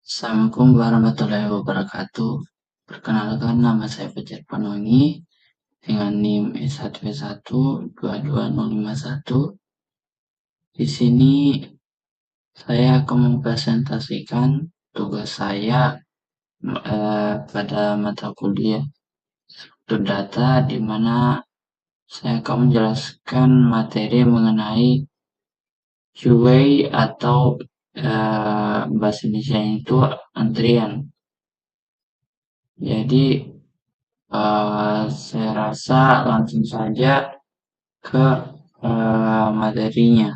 Assalamualaikum warahmatullahi wabarakatuh. Perkenalkan, nama saya Fajar Panoni dengan NIM S1W1 22051. Di sini saya akan mempresentasikan tugas saya pada mata kuliah struktur data, di mana saya akan menjelaskan materi mengenai QA atau bahasa Indonesia itu antrian. Jadi saya rasa langsung saja ke materinya.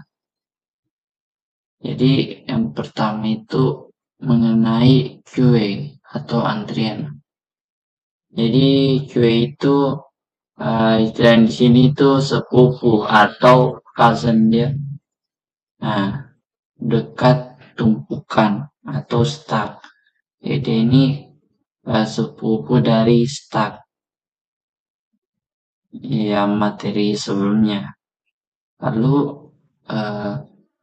Jadi yang pertama itu mengenai QA atau antrian. Jadi QA itu istilah di sini itu sepupu atau cousin dia. Nah, dekat tumpukan atau stack. Jadi ini sepupu dari stack ya materi sebelumnya. Lalu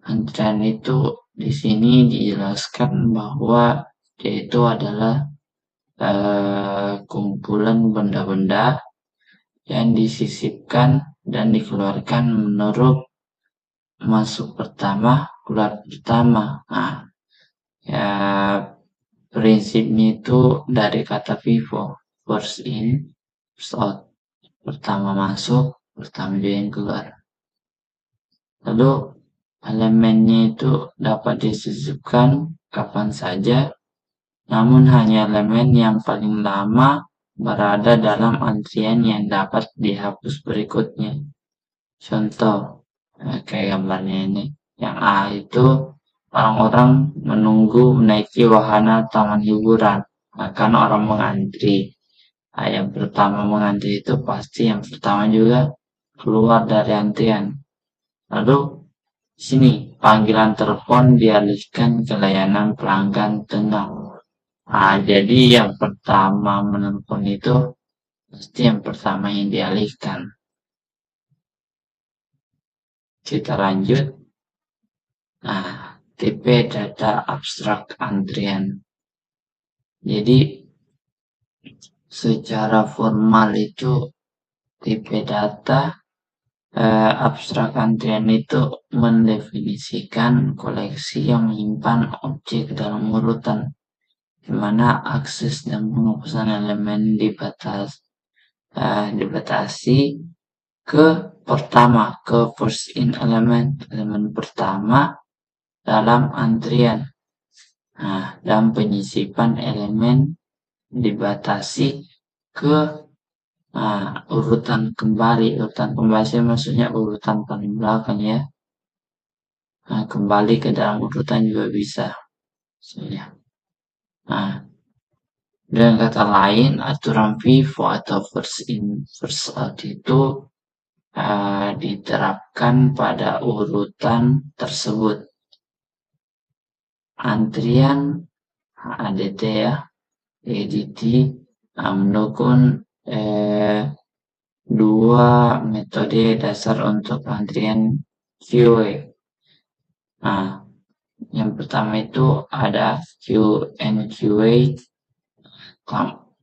antrian itu di sini dijelaskan bahwa dia itu adalah kumpulan benda-benda yang disisipkan dan dikeluarkan menurut masuk pertama, keluar pertama. Nah, ya prinsipnya itu dari kata FIFO, first in, first out. Pertama masuk, pertama juga yang keluar. Lalu elemennya itu dapat disisipkan kapan saja, namun hanya elemen yang paling lama berada dalam antrian yang dapat dihapus berikutnya. Contoh, kayak gambarnya ini. Yang A itu orang-orang menunggu menaiki wahana taman hiburan, kan orang mengantri. Nah, yang pertama mengantri itu pasti yang pertama juga keluar dari antrian. Lalu sini panggilan telepon dialihkan ke layanan pelanggan tengah. Nah, jadi yang pertama menelpon itu pasti yang pertama yang dialihkan. Kita lanjut. Nah, tipe data abstrak antrian. Jadi secara formal itu tipe data abstrak antrian itu mendefinisikan koleksi yang menyimpan objek dalam urutan, di mana akses dan penghapusan elemen dibatasi ke pertama, ke first in elemen pertama dalam antrian. Nah, dan penyisipan elemen dibatasi ke urutan kembali. Urutan kembali maksudnya urutan paling belakang ya. Nah, kembali ke dalam urutan juga bisa. Nah, dengan kata lain, aturan FIFO atau first in first out itu diterapkan pada urutan tersebut. Antrian ADT ya, ADT mendukung dua metode dasar untuk antrian QA. Nah, yang pertama itu ada QA,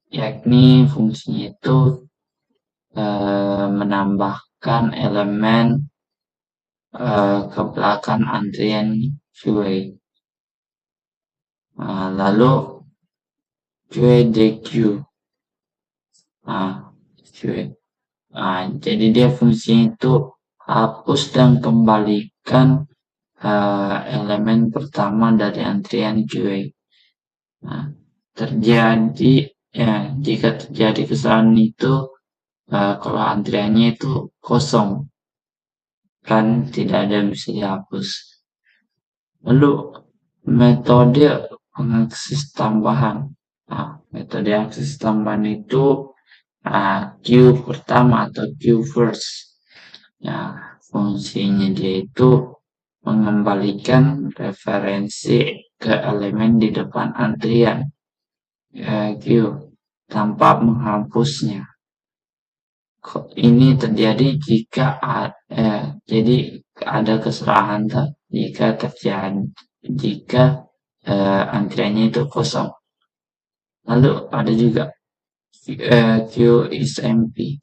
yakni fungsinya itu menambahkan elemen ke belakang antrian QA. Lalu QADQ. Jadi dia fungsinya itu hapus dan kembalikan elemen pertama dari antrian QA. Jika terjadi kesalahan itu kalau antriannya itu kosong, kan tidak ada yang bisa dihapus. Lalu metode pengakses tambahan. Metode akses tambahan itu Q pertama atau Q first. Fungsinya dia itu mengembalikan referensi ke elemen di depan antrian Q tanpa menghapusnya. Ini terjadi jika ada kesalahan jika antriannya itu kosong. Lalu ada juga QSMP.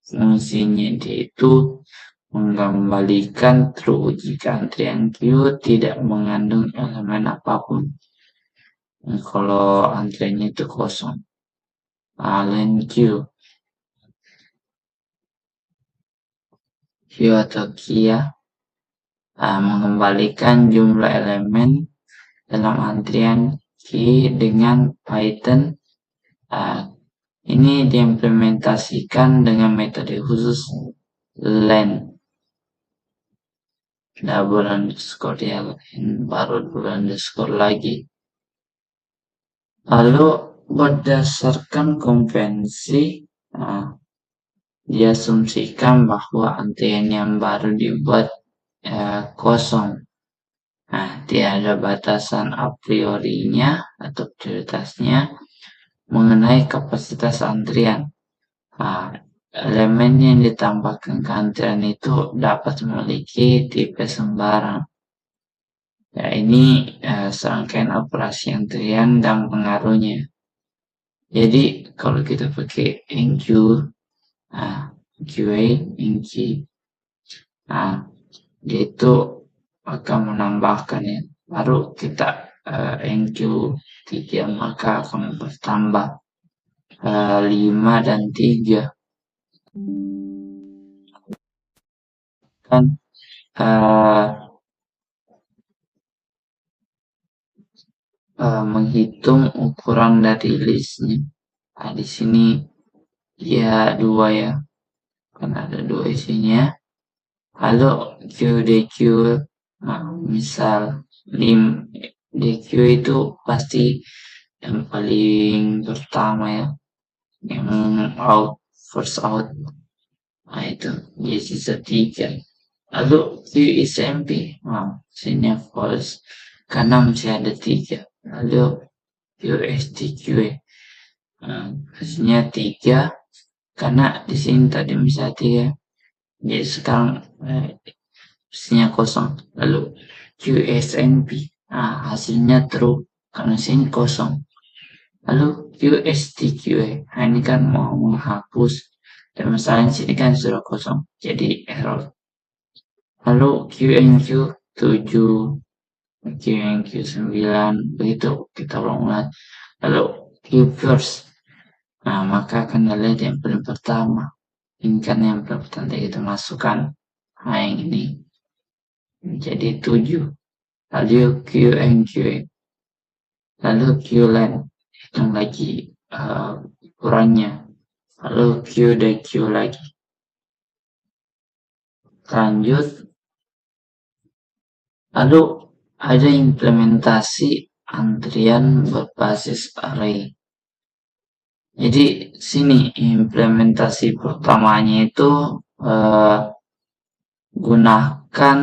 Fungsinya itu mengembalikan true jika antrian Q tidak mengandung elemen apapun. Kalau antriannya itu kosong. Len Q atau Kia mengembalikan jumlah elemen dalam antrian Q dengan Python. Ini diimplementasikan dengan metode khusus len. Double underscore ya, baru double underscore lagi. Lalu berdasarkan konvensi, diasumsikan bahwa antrian yang baru dibuat kosong. Tiada batasan a priorinya atau prioritasnya mengenai kapasitas antrian. Elemen yang ditambahkan ke antrian itu dapat memiliki tipe sembarang. Ini serangkaian operasi antrian dan pengaruhnya. Jadi kalau kita pakai NQ, QA, NQ, dia itu akan menambahkan ya. Baru kita NQ 3 maka akan bertambah 5 dan 3. Kan menghitung ukuran dari listnya. Di sini ya 2 ya, kan ada 2 isinya. Lalu QDQ, misal DQ itu pasti yang paling pertama ya, yang first out. Itu dia sisa 3. Lalu QSMP, sini false karena masih ada 3. Lalu QSTQA, hasilnya 3 karena di sini tadi masih 3. Jadi sekarang hasilnya kosong. Lalu QSNP, hasilnya true karena sini kosong. Lalu QSTQA, ini kan mau menghapus, dan masalahnya sini kan sudah kosong, jadi error. Lalu QNQ 7, QNQ 9, begitu kita ulang. Lalu QFirst, maka akan lihat yang paling pertama. Ini kan yang pertama kita masukkan, yang ini jadi 7. Lalu QNQ, lalu QLAN, hitung lagi ukurannya. Lalu Q dan Q lagi. Lanjut. Lalu ada implementasi antrian berbasis array. Jadi sini implementasi pertamanya itu gunakan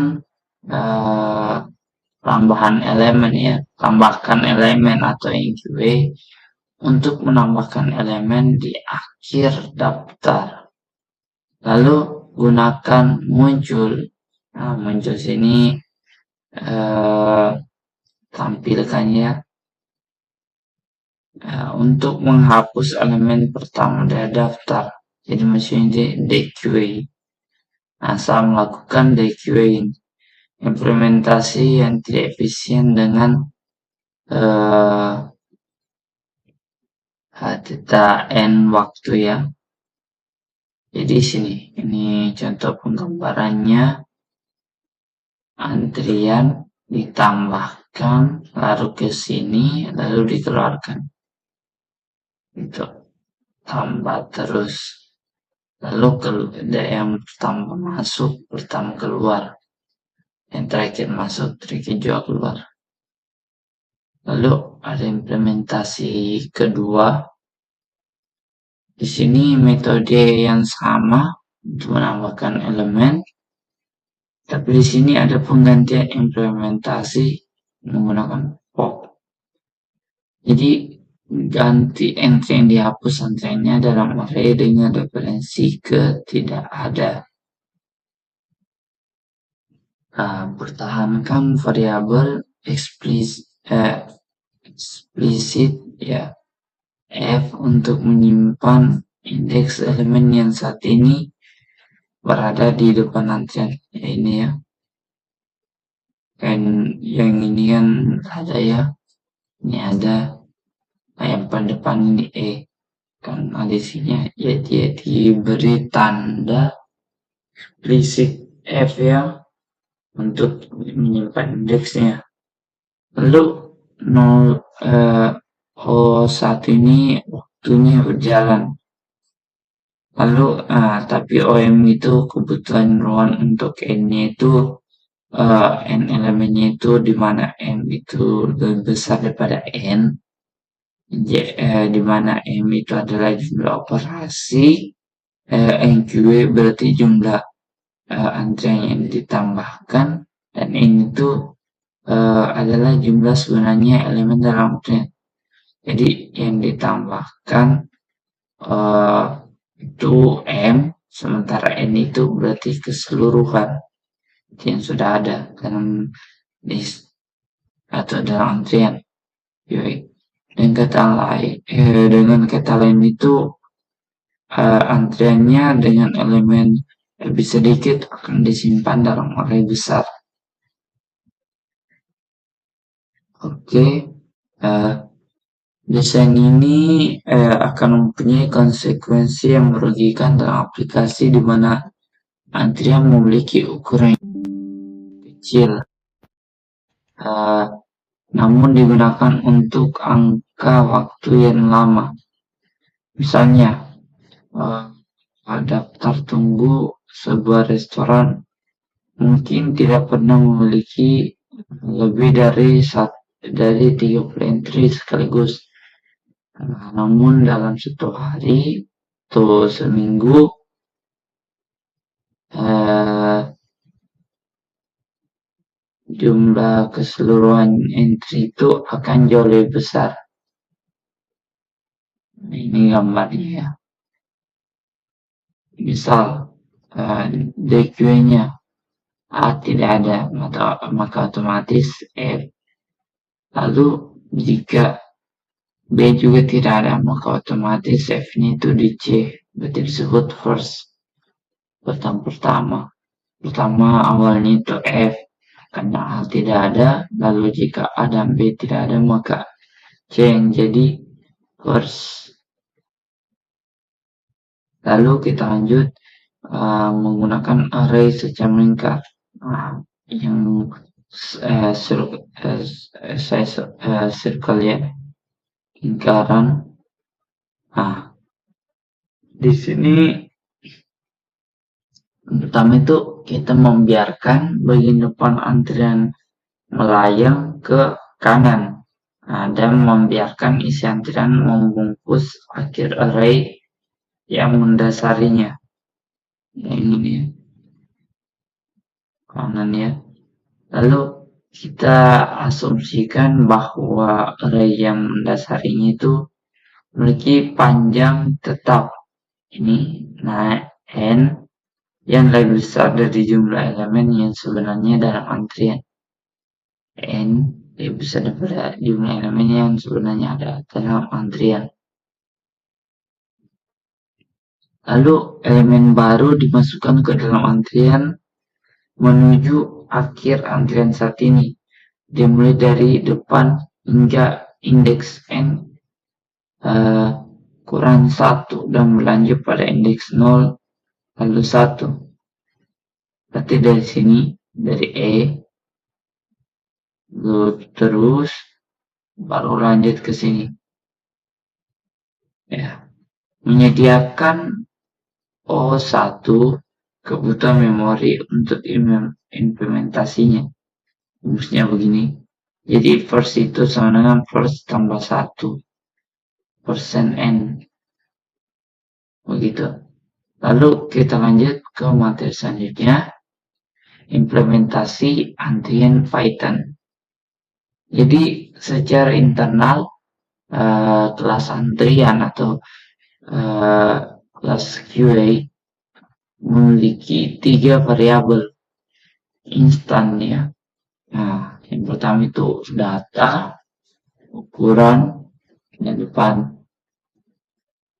tambahan elemen ya, tambahkan elemen atau NQA untuk menambahkan elemen di akhir daftar. Lalu gunakan muncul. Muncul sini tampilkannya untuk menghapus elemen pertama dari daftar. Jadi maksudnya DQA. Saya melakukan DQA, implementasi yang tidak efisien dengan theta n waktu ya. Jadi sini, ini contoh penggambarannya. Antrian ditambahkan, lalu ke sini, lalu dikeluarkan. Itu tambah terus. Lalu yang pertama masuk, pertama keluar. Yang terakhir masuk, terakhir juga keluar. Lalu ada implementasi kedua. Di sini metode yang sama untuk menambahkan elemen. Tapi di sini ada penggantian implementasi menggunakan pop. Jadi ganti entry yang dihapus antriannya dalam array dengan referensi ke tidak ada. Pertahankan variabel eksplisit ya F untuk menyimpan indeks elemen yang saat ini berada di depan antrian. Ya, ini ya. Kan yang ini kan ada ya. Ini ada. Nah, yang paling depan ini E. Kan adisinya ya dia diberi tanda eksplisit F ya untuk menyimpan indeksnya. Lalu saat ini waktunya berjalan. Lalu tapi OM itu kebutuhan ruang untuk N-nya itu N elemennya itu di mana M itu lebih besar daripada N, di mana M itu adalah jumlah operasi, NQW berarti jumlah antrian yang ditambahkan, dan N itu adalah jumlah sebenarnya elemen dalam antrian. Jadi yang ditambahkan itu M, sementara N itu berarti keseluruhan yang sudah ada dalam list atau dalam antrian. Dengan kata lain itu antriannya dengan elemen lebih sedikit akan disimpan dalam array besar. Oke, desain ini akan mempunyai konsekuensi yang merugikan dalam aplikasi di mana antrian memiliki ukuran kecil, namun digunakan untuk angka waktu yang lama. Misalnya, daftar tunggu sebuah restoran mungkin tidak pernah memiliki lebih dari 30 entry sekaligus. Namun dalam satu hari atau seminggu jumlah keseluruhan entry itu akan jauh lebih besar. Ini gambarnya ya. Misal DQ-nya A tidak ada, maka otomatis F. Lalu jika B juga tidak ada, maka otomatis F-nya itu di C. Berarti disebut first. Pertama awalnya itu F. Karena A tidak ada, lalu jika A dan B tidak ada, maka C yang jadi first. Lalu kita lanjut menggunakan array secara meningkat. Yang circle ya, lingkaran. Di sini pertama itu kita membiarkan bagian depan antrian melayang ke kanan, dan membiarkan isi antrian membungkus akhir array yang mendasarinya. Ini ya, kanan ya. Lalu kita asumsikan bahwa array yang mendasarinya itu memiliki panjang tetap. Ini N yang lebih besar dari jumlah elemen yang sebenarnya dalam antrian. N lebih besar daripada jumlah elemen yang sebenarnya ada dalam antrian. Lalu elemen baru dimasukkan ke dalam antrian menuju akhir antrian saat ini. Dimulai dari depan hingga indeks N kurang 1 dan berlanjut pada indeks 0 lalu 1. Berarti dari sini, dari E lalu terus baru lanjut ke sini. Ya, menyediakan O1 kebutuhan memori untuk implementasinya. Rumusnya begini. Jadi first itu sama dengan first tambah 1 persen N. Begitu. Lalu kita lanjut ke materi selanjutnya. Implementasi antrian Python. Jadi secara internal kelas antrian atau kelas QA memiliki 3 variabel instan ya. Yang pertama itu data, ukuran, dan depan.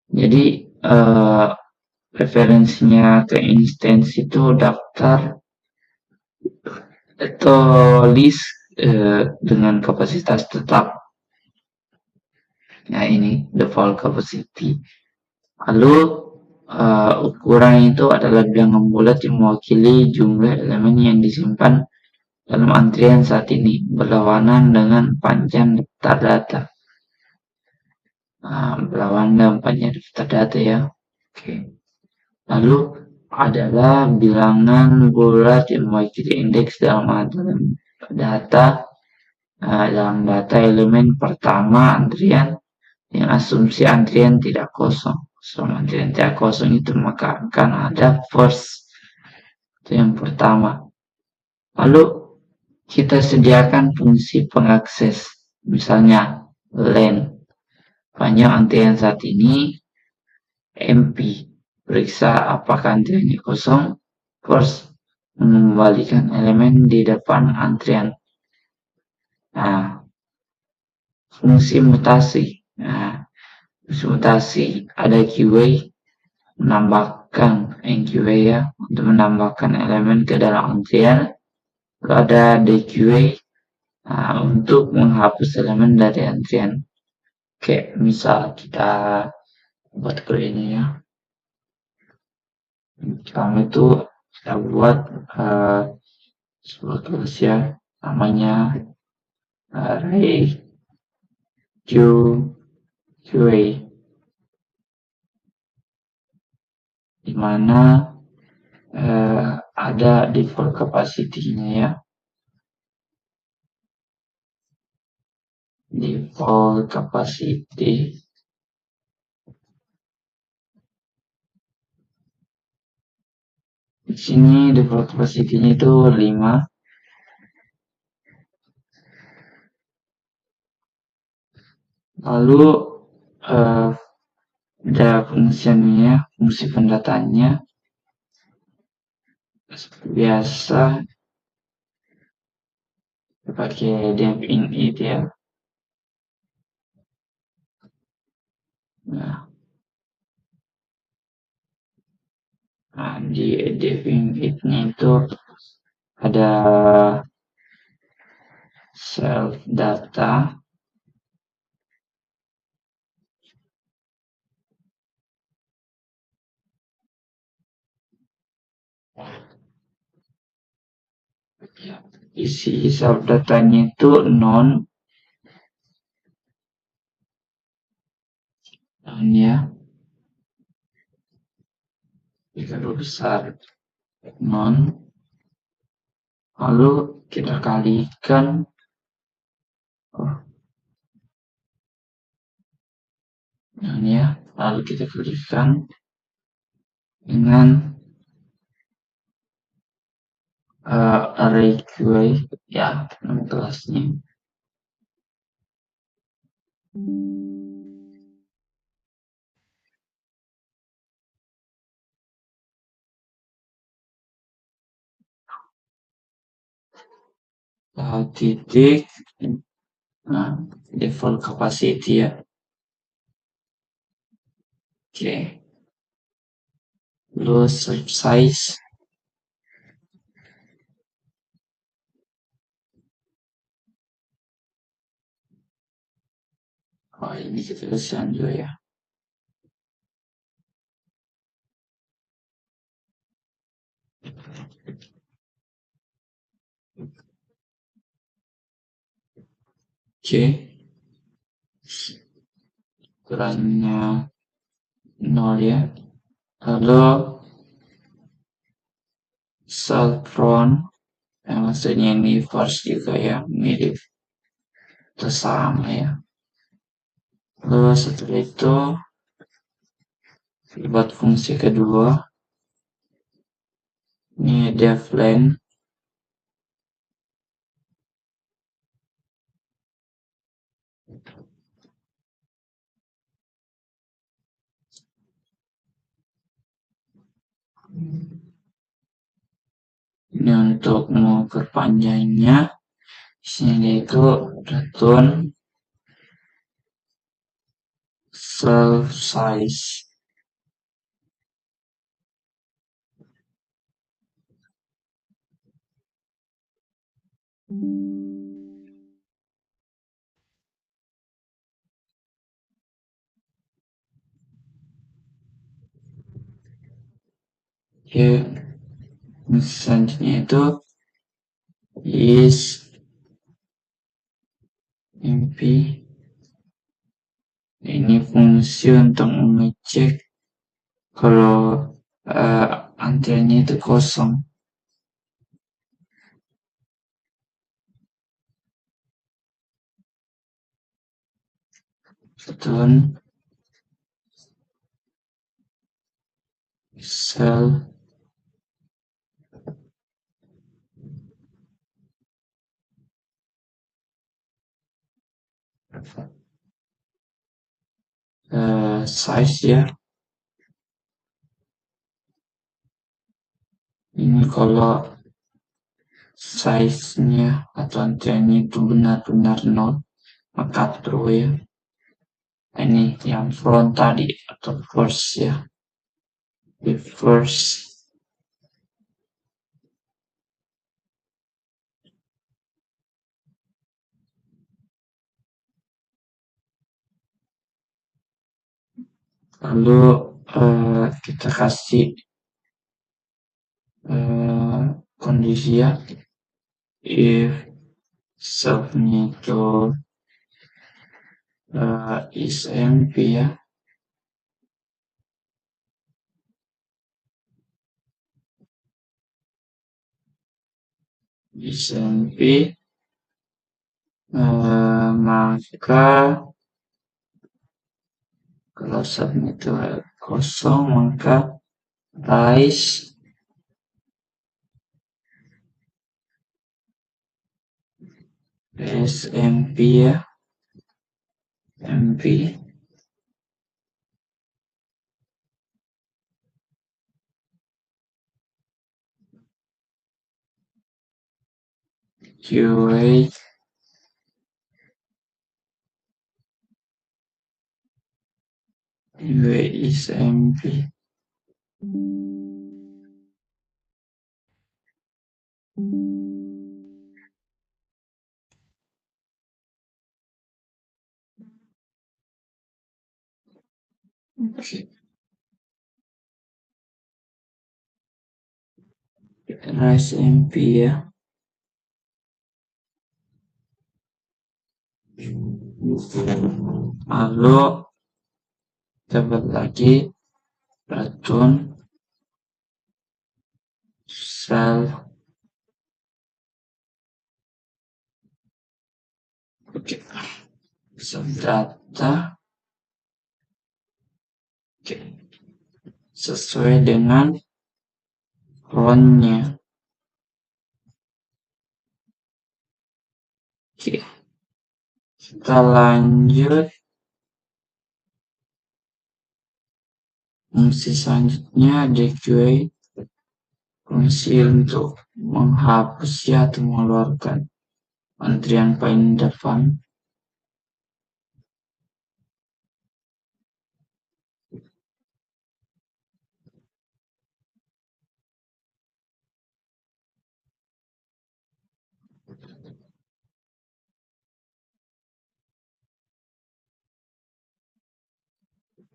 Jadi referensinya ke instance itu daftar atau list dengan kapasitas tetap. Nah, ini default capacity. Lalu ukuran itu adalah bilangan bulat yang mewakili jumlah elemen yang disimpan dalam antrian saat ini, berlawanan dengan panjang daftar data. Berlawanan dengan panjang daftar data ya. Oke. Lalu adalah bilangan bulat yang mewakili indeks dalam data dalam data elemen pertama antrian yang asumsi antrian tidak kosong. Selama antrian tidak kosong itu maka akan ada first. Itu yang pertama. Lalu kita sediakan fungsi pengakses. Misalnya len. Panjang antrian saat ini MP. Periksa apakah antriannya kosong. First. Mengembalikan elemen di depan antrian. Nah, fungsi mutasi. Nah, fungsi mutasi ada QA menambahkan NQA ya untuk menambahkan elemen ke dalam antrian. Lalu ada DQA untuk menghapus elemen dari antrian. Oke, misal kita buat ke ini ya. Kami itu kita buat sebuah kelas ya, namanya array QA, di mana ada default capacity-nya ya. Default capacity di sini default capacity-nya itu 5. Lalu ada fungsinya, fungsi pendataannya seperti biasa pakai dev init ya. Nah, di dev init-nya itu ada self data, isi self datanya itu non ya, kalau besar non, lalu kita kalikan ya, lalu kita kalikan dengan array QA ya, nama kelasnya. Titik default capacity ya. Oke. Lalu self size. Ini kita tuliskan juga ya. Oke. Ukurannya 0 ya. Lalu self front, yang maksudnya ini first juga ya, mirip atau sama ya. Lalu setelah itu buat fungsi kedua, ini def len. Ini untuk mengukur panjangnya, Sini itu racun self size. Ya, selanjutnya itu is mp. Ini fungsi untuk mengecek kalau antriannya itu kosong. Return cell size ya. Ini kalau size-nya atau antriannya itu benar-benar nol, maka true ya. Ini yang front tadi atau first ya. Di first. Lalu kita kasih kondisi ya, if self-nya itu is empty ya, is empty, maka kalau self-nya itu kosong, maka rise SMP ya, MP QA is MP. Oke. Rise MP ya. Lalu dapat lagi racun self. Oke. Self data. Oke. Sesuai dengan ronnya. Oke. Kita lanjut. Fungsi selanjutnya DQA, fungsi untuk menghapus ya atau mengeluarkan antrian paling depan.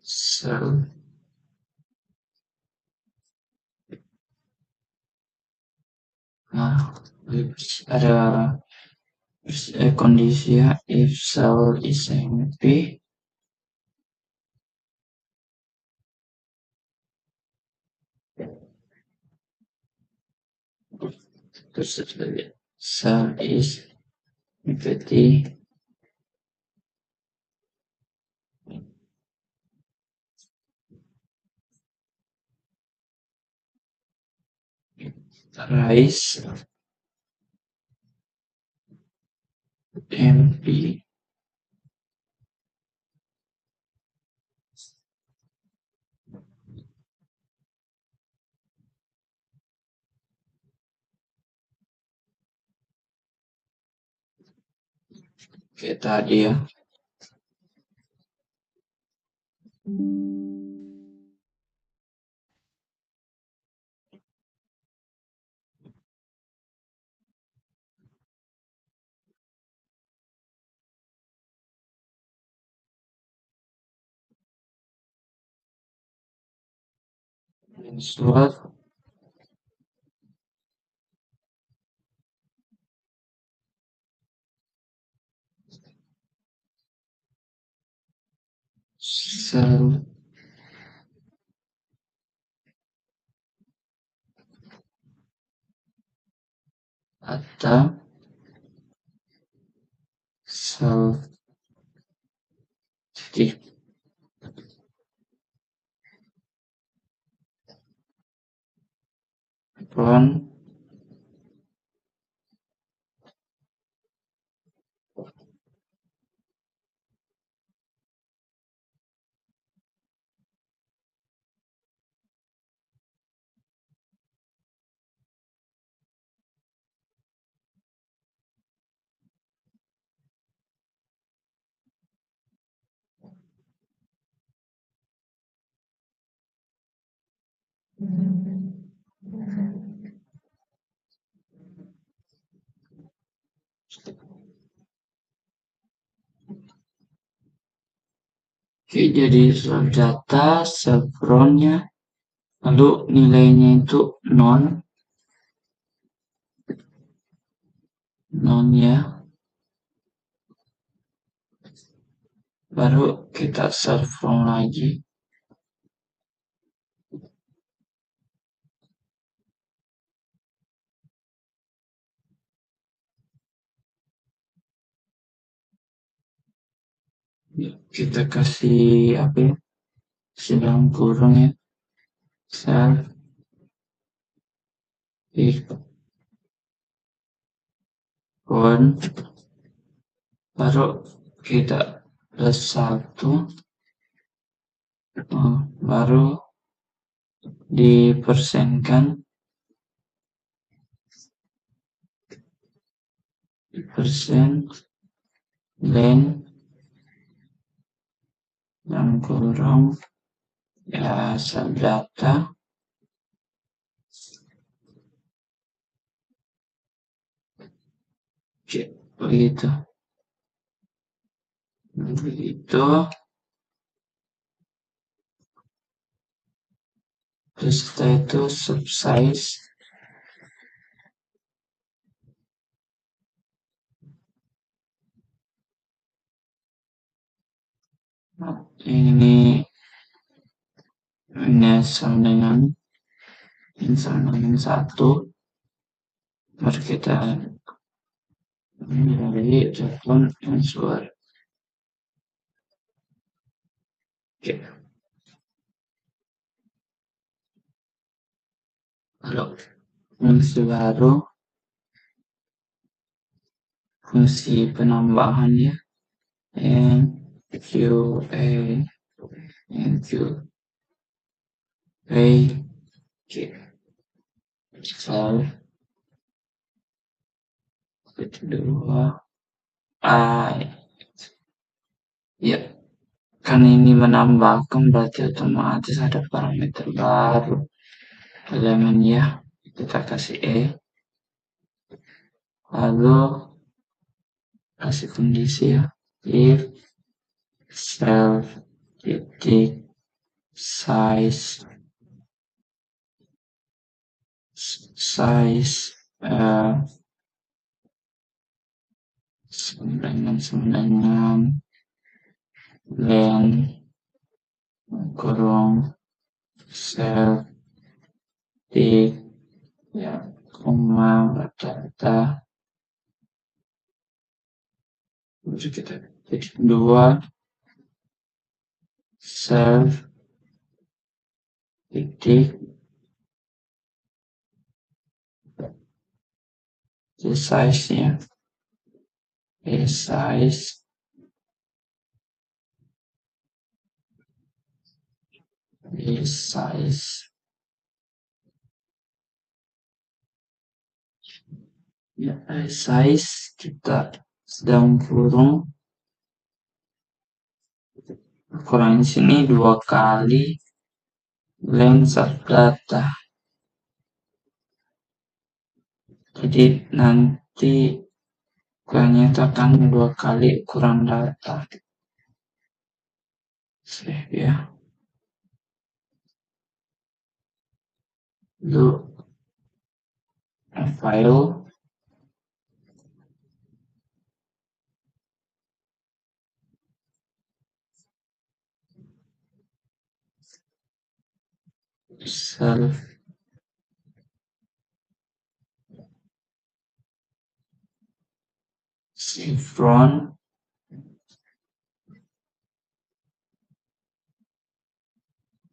So, nah, ada kondisi ya, if cell is empty, terus cell is empty, rise empty, Oke, tadi ya. Slot sel atau sel titik pon Oke, jadi slot data sebronnya lalu nilainya itu non ya, baru kita serve from lagi. Kita kasih apa ya, dalam kurung ya, self equal baru kita plus 1 baru dipersenkan persen len yang kurang ya sel data. Oke, begitu terus setelah itu subsize ini sama dengan satu, baru kita dari respon answer. Oke, lalu fungsi baru, fungsi penambahannya NQA oke, kedua ya, kan ini menambahkan berarti otomatis ada parameter baru elemen ya, kita kasih lalu kasih kondisi ya, if self titik size dengan len kurung self titik ya, koma rata-rata, terus kita titik 2 self titik size-nya size ya, size kita sedang kurung ukuran di sini 2 kali length of data. Jadi nanti ukurannya itu akan 2 kali ukuran data. Save ya. Lalu file self chevron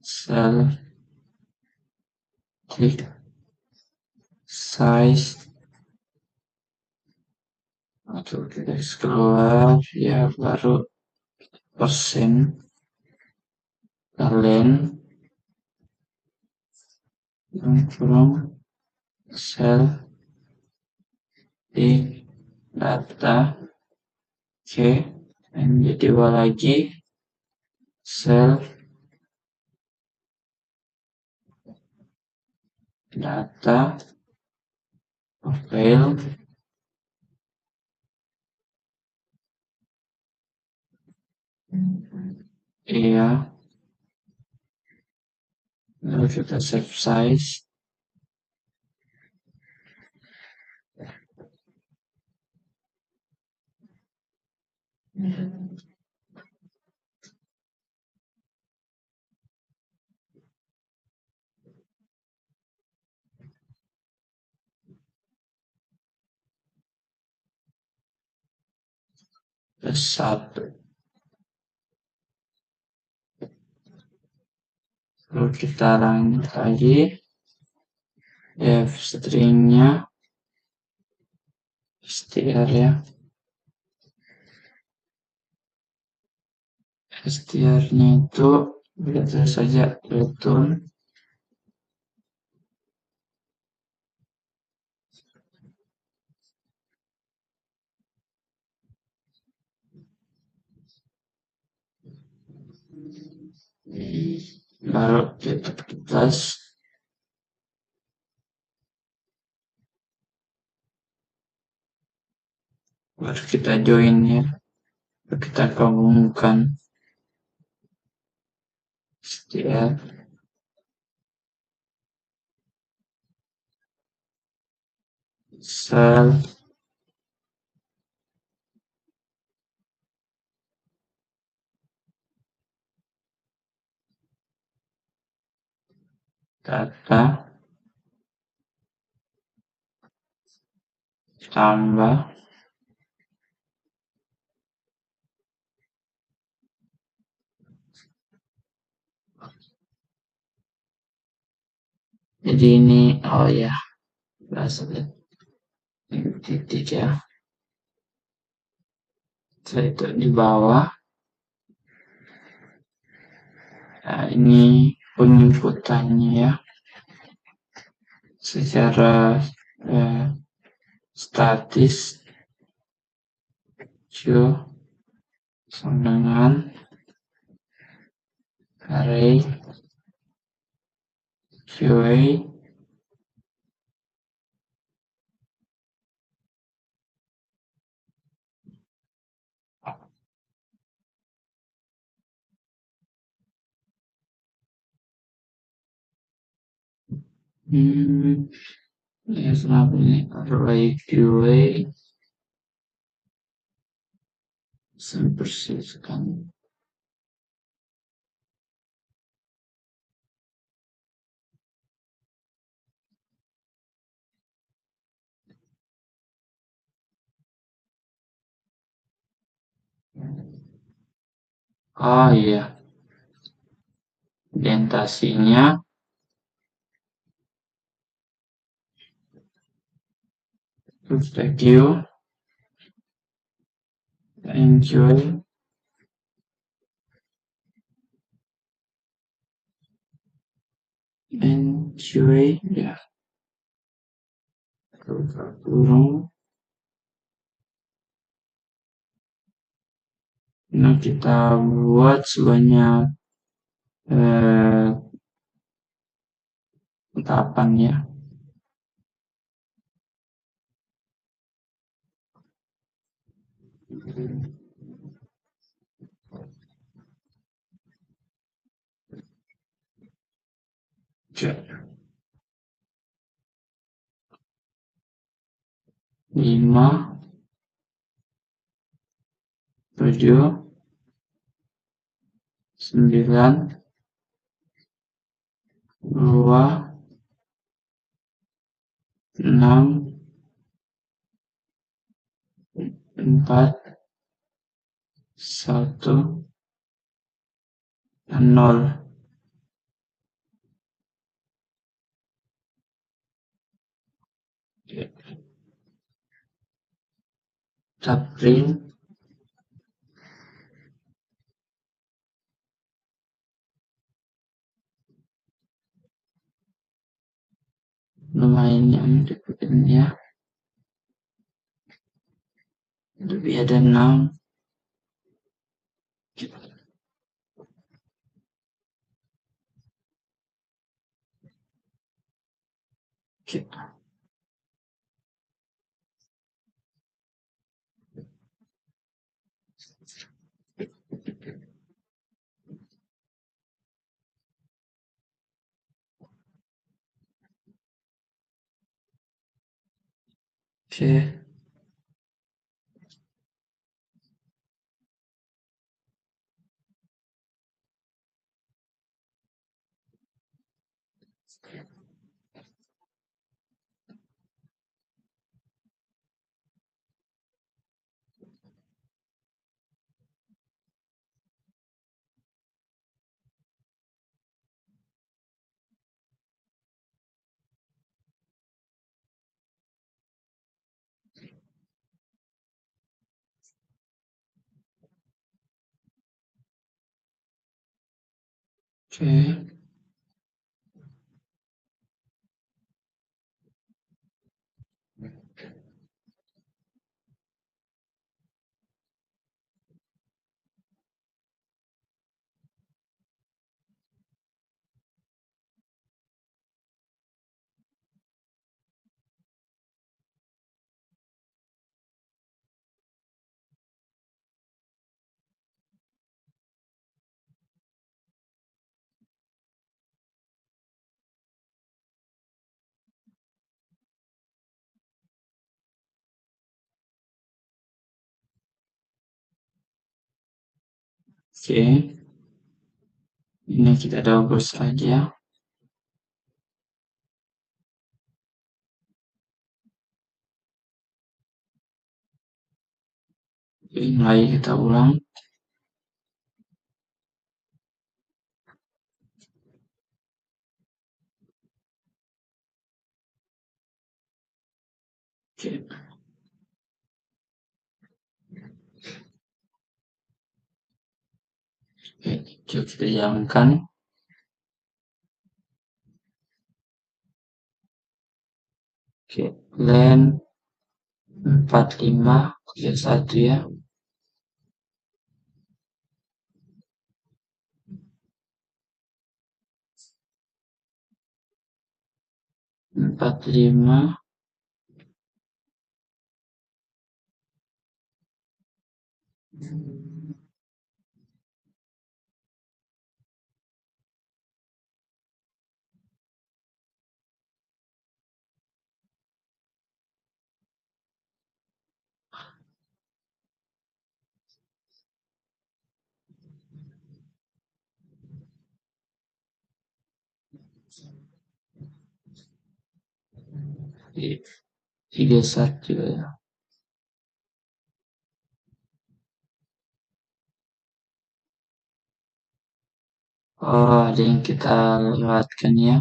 self click size atau kita keluar ya, baru persen kalian yang kurang self di data. Oke, dan jadi dua lagi self data file iya, lalu kita save size. Plus 1. Lalu kita lanjut lagi def stringnya str ya. str-nya itu biasa saja return baru kita plus baru kita join ya, baru kita gabungkan str self data tambah jadi ini oh ya bahasa titik ya. Setelah itu di bawah, nah ini penginputannya ya, secara statis Q sama dengan array QA ya, kenapa ini array QA saya persiskan oh iya, indentasinya terus Q NQA NQA ya, kurung Nah, kita buat sebanyak 8 ya. Oke. 5, 7, 9, 2, 6, 4, 1, dan 0. Kita print. Lumayan yang dibikin ya. Lebih ada 6. Oke. Oke. Oke. Oke. Ini kita double saja. Ini lagi kita ulang. Oke. Oke, coba kita jalankan. Oke, len 4531 ya. 45, Oke, 31 ya. Oh, ada yang kita lewatkan ya.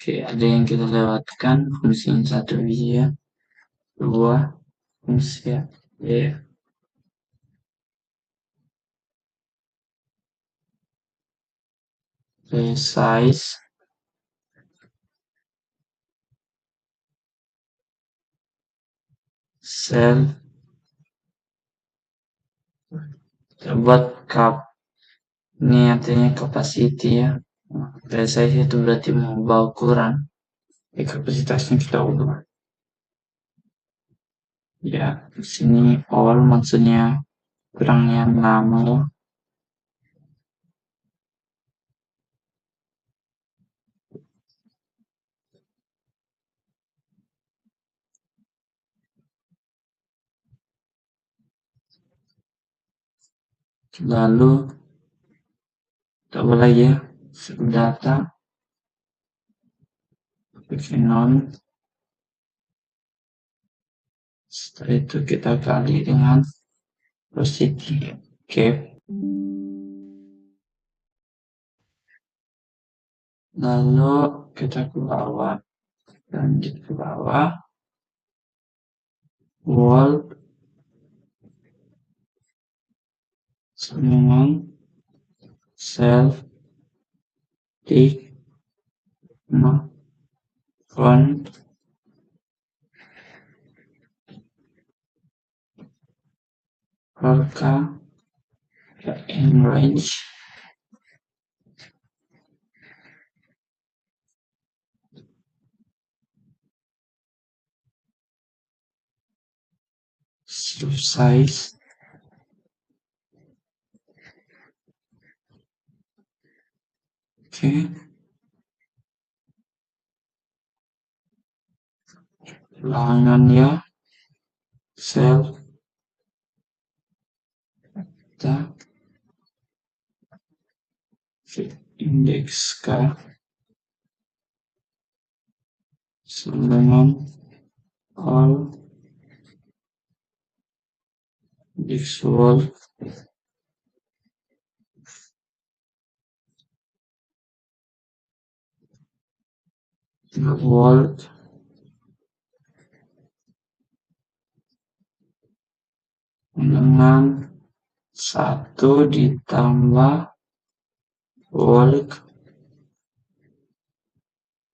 Oke, ada yang kita lewatkan, fungsi yang satu ya, 2 fungsi ya, size cell buat cup. Ini artinya capacity ya. Size itu berarti mengubah ukuran. Kapasitasnya kita ubah. Ya, di sini all maksudnya kurangnya 6 lalu coba lagi ya, data non, setelah itu kita kali dengan velocity cap, lalu kita ke bawah, lanjut ke bawah, wall dengan self tick no font Orca in range size oke, ulangan ya, self kita indeks K dengan all visual world dengan 1 ditambah world,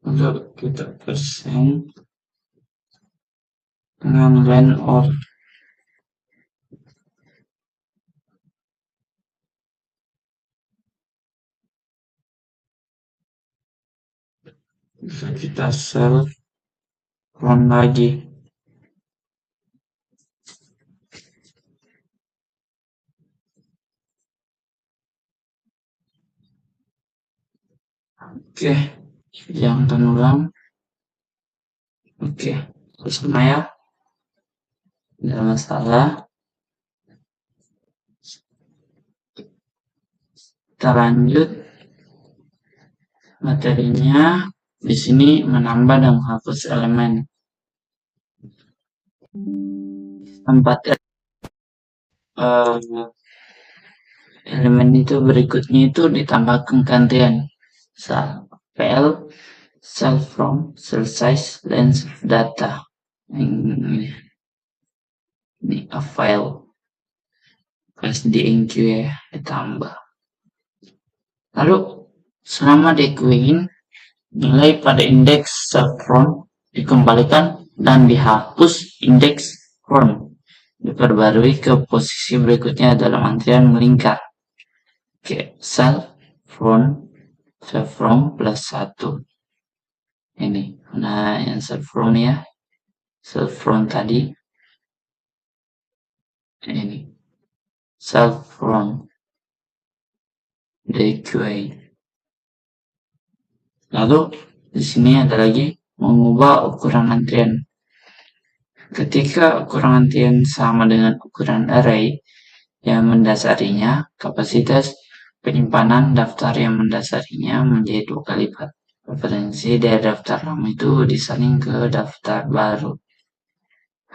lalu kita persen dengan len or. Bisa kita self run lagi. Oke, yang akan ulang. Oke, sama ya, tidak masalah. Kita lanjut materinya. Di sini menambah dan menghapus elemen. Tempat elemen itu berikutnya itu ditambahkan gantian PL, cell from, cell size, length of data. Ini a file pas di enq ya, ditambah. Lalu selama dikuingin, nilai pada indeks cell from dikembalikan dan dihapus indeks from, diperbarui ke posisi berikutnya dalam antrian melingkar. Oke, cell from plus 1 ini. Nah, yang cell from ya, cell from tadi ini cell from DQA. Lalu di sini ada lagi mengubah ukuran antrian. Ketika ukuran antrian sama dengan ukuran array yang mendasarinya, kapasitas penyimpanan daftar yang mendasarinya menjadi 2 kali lipat. Referensi dari daftar lama itu disalin ke daftar baru.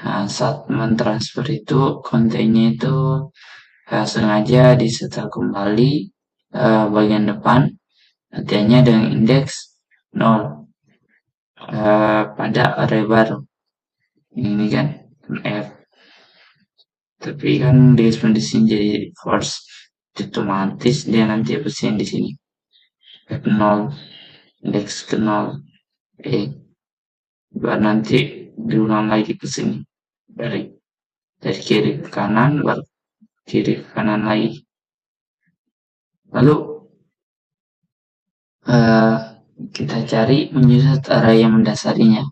Nah, saat mentransfer itu kontennya itu sengaja disetel kembali bagian depan, artinya dengan indeks 0. pada array baru. Ini kan F. Tapi kan di sini jadi false. Otomatis dia nanti bersihin di sini. F0, indeks ke 0, baru nanti diulang lagi ke sini. Dari kiri ke kanan, baru kiri ke kanan lagi. Lalu kita cari menyusut array yang mendasarinya,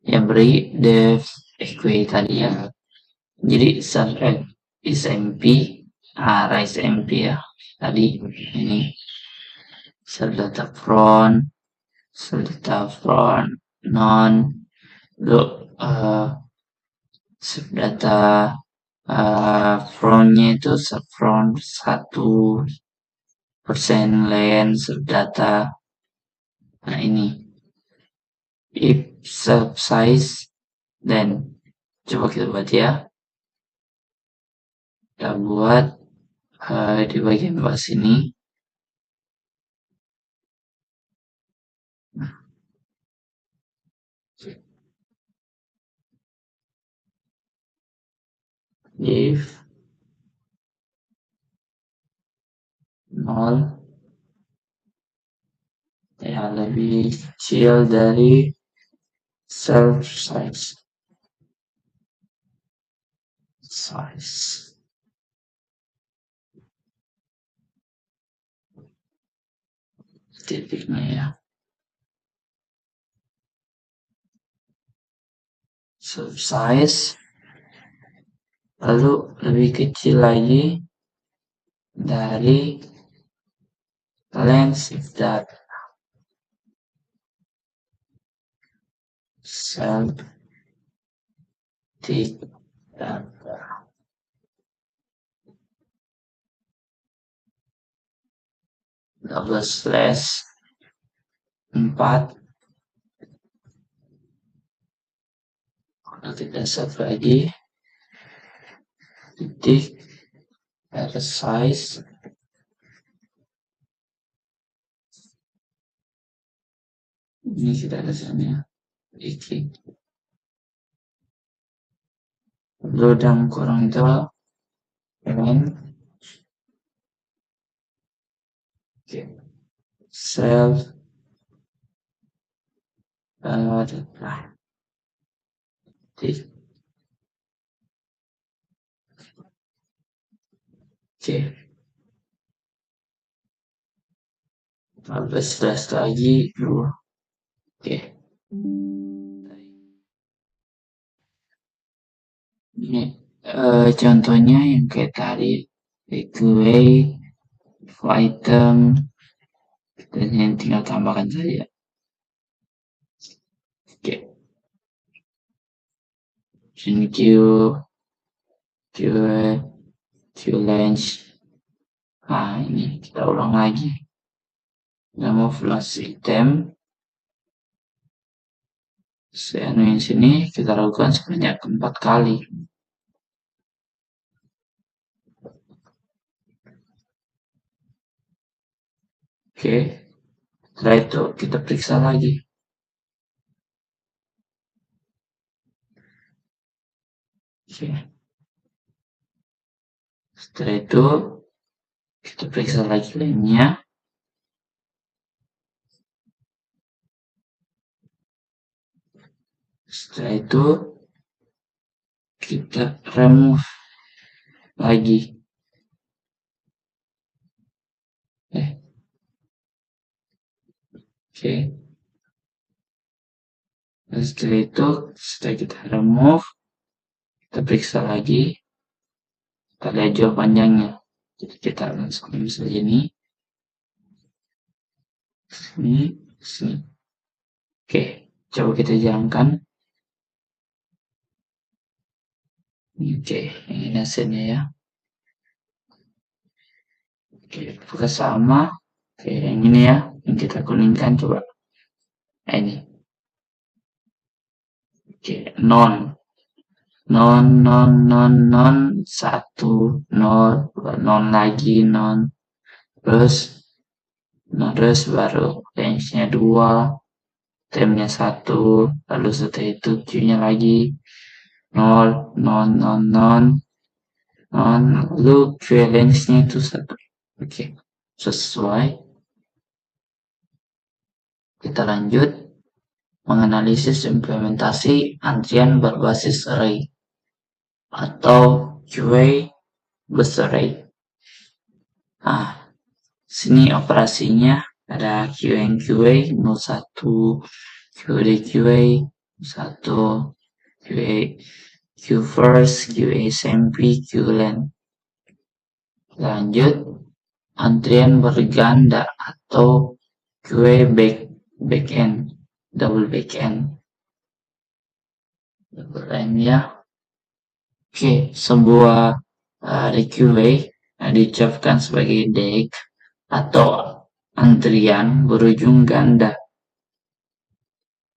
yang beri def equi tadi ya. Jadi sub is mp, array is mp ya. Tadi ini sub data front non, lalu sub data frontnya itu sub front 1% len sub data. Nah ini if sub size, dan coba kita buat ya. Kita buat di bagian bawah sini. If 0 ya lebih kecil dari self size titiknya ya, self size, lalu lebih kecil lagi dari length of that self data. Double slash 4. Kalau kita save lagi, titik size, ini kita kesana iki, lalu dalam kurung itu self data. Oke, 14 lagi dulu. Oke, ini contohnya yang kayak tadi, equate item, dan yang tinggal tambahkan saja. Oke, Q length. Nah ini kita ulang lagi. Nama flash item. Yang sini kita lakukan sebanyak 4 kali. Oke, setelah itu kita periksa lagi. Oke, setelah itu kita periksa lagi lainnya. Setelah itu kita remove lagi. Oke. Dan setelah itu, setelah kita remove, kita periksa lagi. Kita lihat jawab panjangnya. Jadi kita langsung misalnya ini. Sini. Oke, coba kita jalankan. Oke, ini hasilnya ya. Oke, apakah sama? Oke, yang ini ya, yang kita kuningkan coba. Ini. Oke, non 1, 0, non lagi, non, terus baru range-nya 2, temnya 1, lalu setelah itu Q-nya lagi 0, 0, 0, 0, 0, lalu equivalence-nya itu 1. Oke, sesuai. Kita lanjut menganalisis implementasi antrian berbasis array atau QA based array. Nah, sini operasinya ada QA 01, QA 1, QA Q first, QA SMP, QLen. Lanjut, antrian berganda atau QA backend, double backend. Double end ya. Oke, sebuah QA diucapkan sebagai DEC atau antrian berujung ganda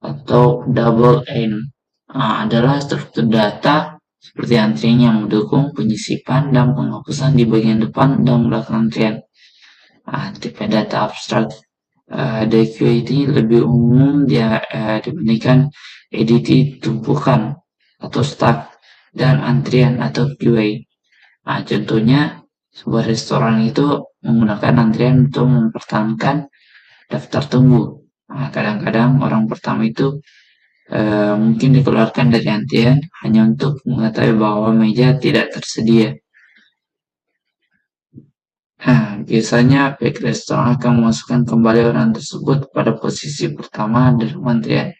atau double end. Adalah struktur data seperti antrian yang mendukung penyisipan dan penghapusan di bagian depan dan belakang antrian. Tipe data abstrak DQ ini lebih umum dibandingkan EDT tumpukan atau stack dan antrian atau QA. Contohnya sebuah restoran itu menggunakan antrian untuk mempertahankan daftar tunggu. Kadang-kadang orang pertama itu mungkin dikeluarkan dari antrian hanya untuk mengetahui bahwa meja tidak tersedia. Biasanya pihak restoran akan memasukkan kembali orang tersebut pada posisi pertama dalam antrian.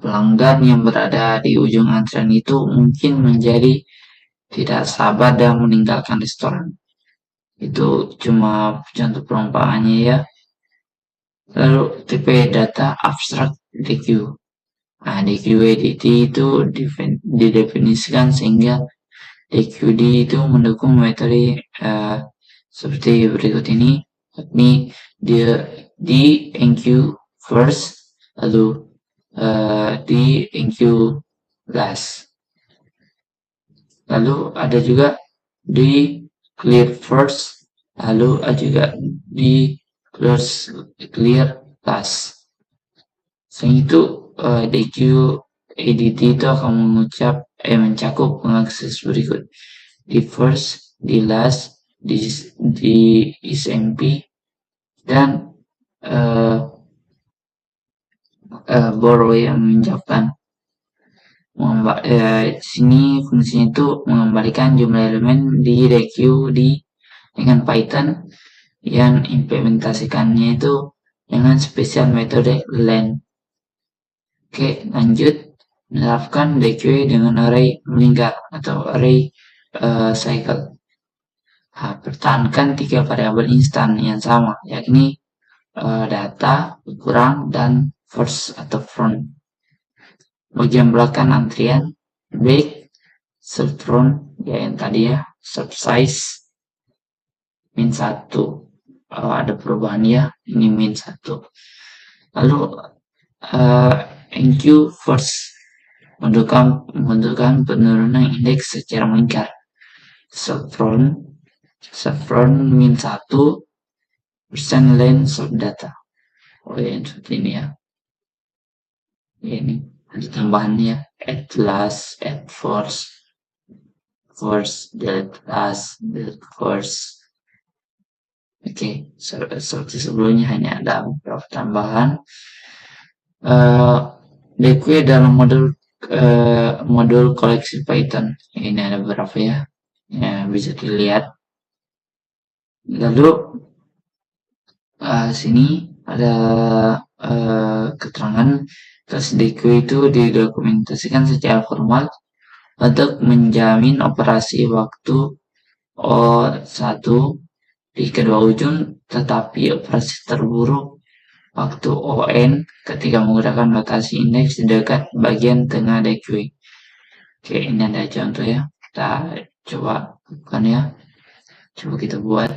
Pelanggan yang berada di ujung antrian itu mungkin menjadi tidak sabar dan meninggalkan restoran. Itu cuma contoh perumpamaannya ya. Lalu tipe data abstrak DQ. DQEDT itu didefinisikan sehingga DQD itu mendukung metode seperti berikut ini, yakni di enq first, lalu di enq last. Lalu ada juga di clear first, lalu ada juga di clear last. Selain itu DQ EDT itu akan mencakup pengakses berikut: di first, di last, di SMP, dan borrow yang menjawabkan. Sini fungsinya itu mengembalikan jumlah elemen di DQ dengan Python yang implementasikannya itu dengan spesial metode len. Oke, lanjut menerapkan DQ dengan array melingkar atau array cycle. Pertahankan 3 variabel instan yang sama, yakni data, ukuran, dan first atau front. Bagian belakang antrian, back, sub front, ya yang tadi ya, sub size, min 1. Ada perubahan ya, ini min 1. Lalu enq first membentukkan penurunan indeks secara melingkar. Subfront min 1% length sub data. Yang seperti ini ya. Ini ada tambahannya, add last, add first, delete last, delete first. Oke, seperti sebelumnya hanya ada beberapa tambahan. DQ dalam modul koleksi Python. Ini ada beberapa ya, bisa dilihat. Lalu sini ada keterangan tes DQ itu didokumentasikan secara formal untuk menjamin operasi waktu O1 di kedua ujung, tetapi operasi terburuk waktu ON ketika menggunakan notasi indeks di dekat bagian tengah DQ. Oke, ini ada contoh ya. Kita coba bukan ya. Coba kita buat.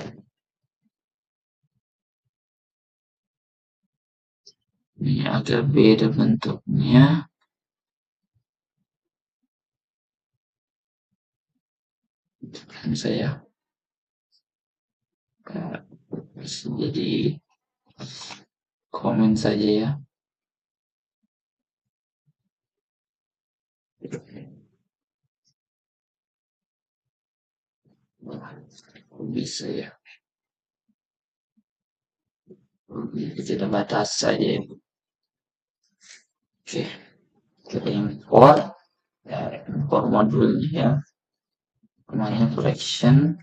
Ini agak beda bentuknya. Kan saya jadi komen saja ya. Bisa ya. Kita batas saja ya. Oke, kita import ya, import modulnya ya. Namanya collection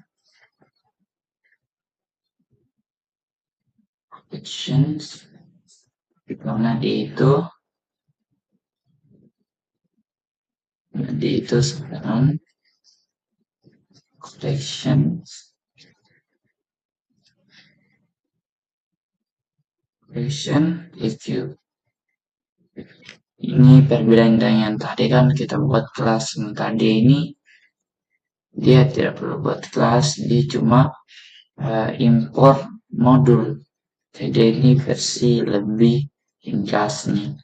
collections, dimana di itu sekarang collections collection EQ. Ini perbedaan dengan yang tadi kan kita buat kelas. Yang tadi ini dia tidak perlu buat kelas, dia cuma import modul. Jadi ini versi lebih ringkasnya.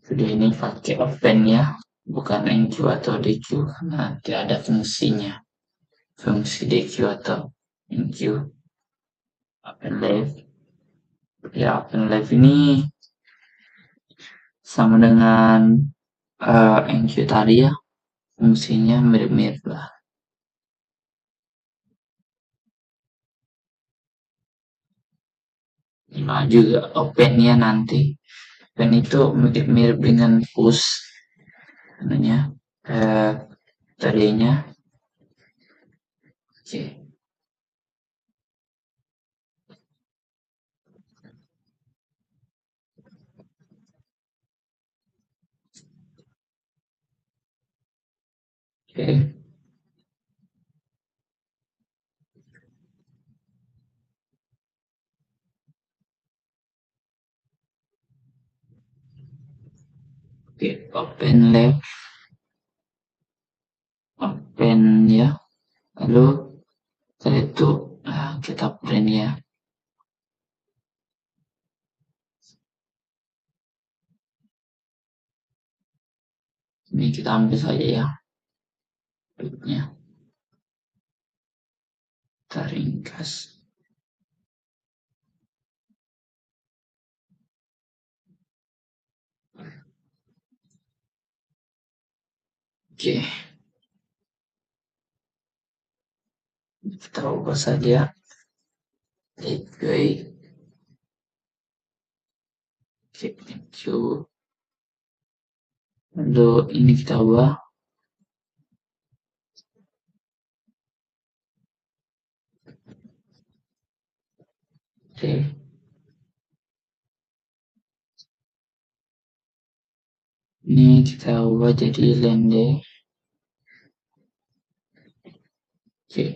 Jadi ini pakai open ya, bukan enq atau deq karena tidak ada fungsinya. Fungsi deq atau enq. Open left. Ya, open left ini sama dengan enq tadi ya. Fungsinya mirip-mirip lah. Nah, juga opennya nanti. Open itu mirip-mirip dengan push. Namanya tadinya. Oke. Oke. Oke, open left, open ya. Lalu setelah itu kita print ya. Ini kita ambil saja ya. Berikutnya kita ringkas. Oke. Kita ubah saja. Oke. Thank you. Lalu ini kita ubah. Oke. Ini kita ubah jadi lende. Oke.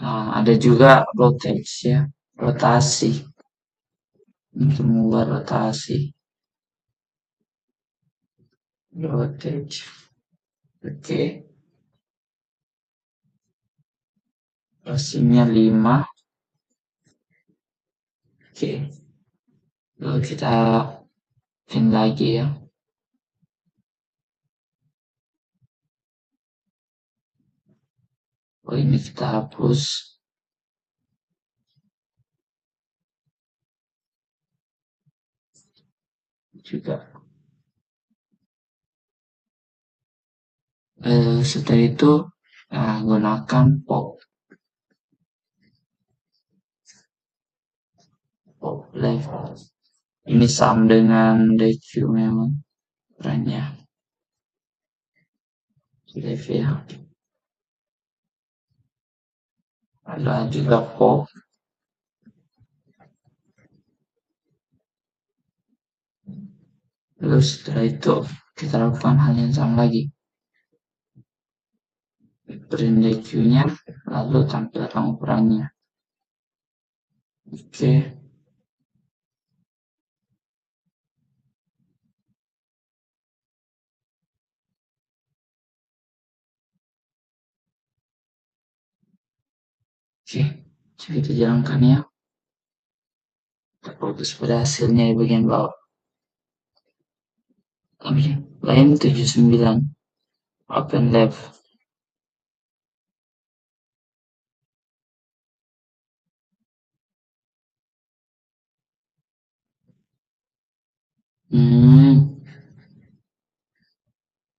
Nah, ada juga rotate ya. Rotasi. Untuk mengubah rotasi. Rotate. Oke. Rotasinya 5. Oke. Lalu kita pin lagi ya. Oh, ini kita hapus juga. Setelah itu gunakan pop left. Ini sama dengan deq memang perannya. Left ya. Ada juga pop. Lalu setelah itu kita lakukan hal yang sama lagi. Print deq-nya lalu tampilkan ukurannya. Oke. Oke, coba kita jalankan ya. Kita fokus pada hasilnya di bagian bawah. Oke, line 79. Open left.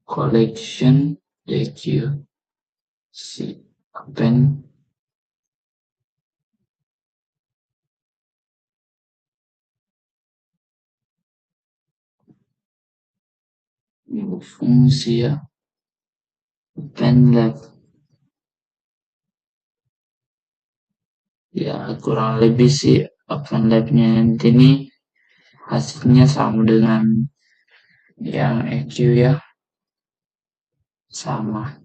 Collection that you see open fungsi ya, open lab ya, kurang lebih sih open labnya nanti nih hasilnya sama dengan yang EQ ya, sama.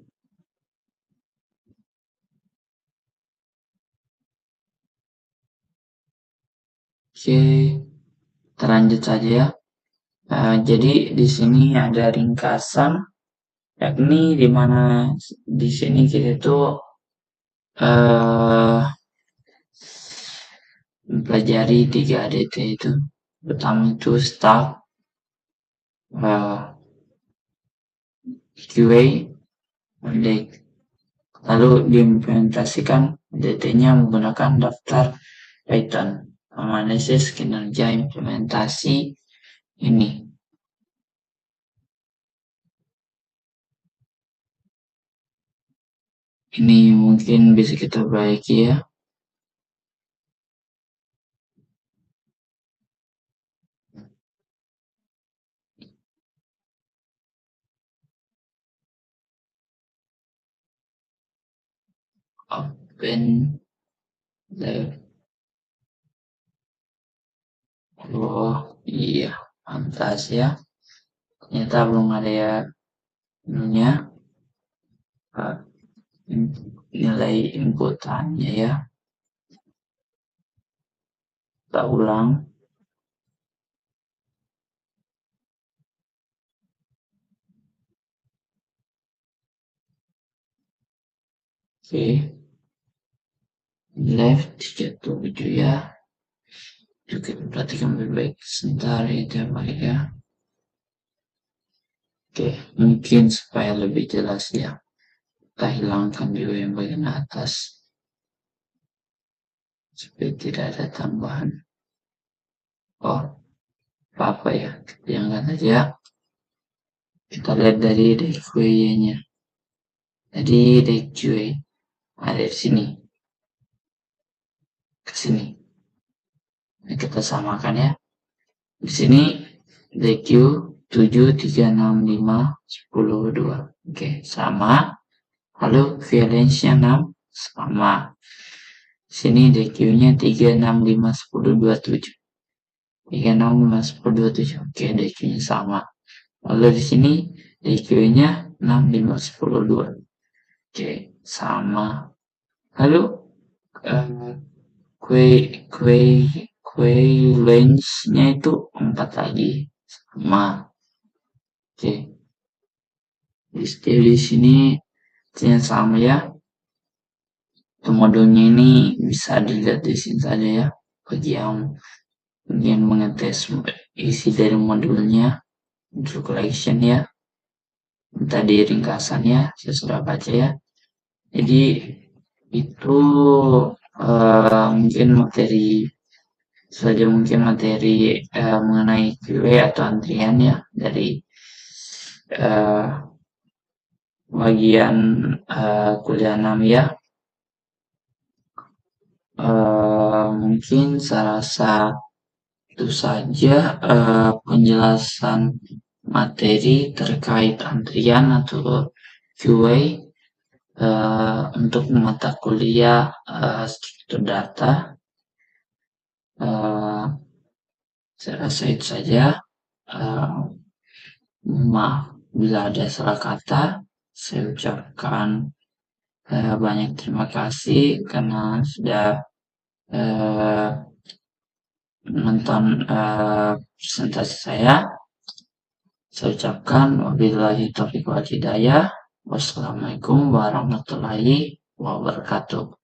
Oke, terlanjut saja ya. Jadi di sini ada ringkasan, yakni di mana di sini kita tuh mempelajari 3 ADT itu. Pertama itu staff, QA, dan lalu diimplementasikan ADT-nya menggunakan daftar Python. Analisis kinerja implementasi ini. Ini mungkin bisa kita perbaiki ya. Open lab. Oh iya, pantas ya. Ternyata belum ada ya ininya, nilai inputannya ya. Kita ulang. Oke. Left 37 ya. Juga perhatikan lebih baik sebentar ya baik ya. Oke, mungkin supaya lebih jelas ya. Kita hilangkan juga yang bagian atas. Supaya tidak ada tambahan. Oh, apa ya? Jangan aja. Kita lihat dari DQA-nya. Jadi DQA ada di sini. Ke sini. Nah, kita samakan ya. Di sini DQ 7365102. Oke, sama. Lalu valence-nya 6 sama. Sini DQ-nya 3651027. 3651027. Oke, DQ-nya sama. Lalu di sini DQ-nya 65102. Oke, sama. Lalu range-nya itu 4 lagi sama. Oke. Di sini yang sama ya. Modulnya ini bisa dilihat di sini saja ya. Bagi yang ingin mengetes isi dari modulnya untuk collection ya. Tadi ringkasannya saya sudah baca ya. Jadi itu mungkin materi mengenai QA atau antrian ya dari bagian kuliah 6 ya. Mungkin saya rasa itu saja penjelasan materi terkait antrian atau QA untuk mata kuliah struktur data. Saya rasa itu saja. Maaf bila ada salah kata. Saya ucapkan banyak terima kasih karena sudah menonton presentasi saya. Saya ucapkan wabillahi taufiq wal hidayah. Wassalamualaikum warahmatullahi wabarakatuh.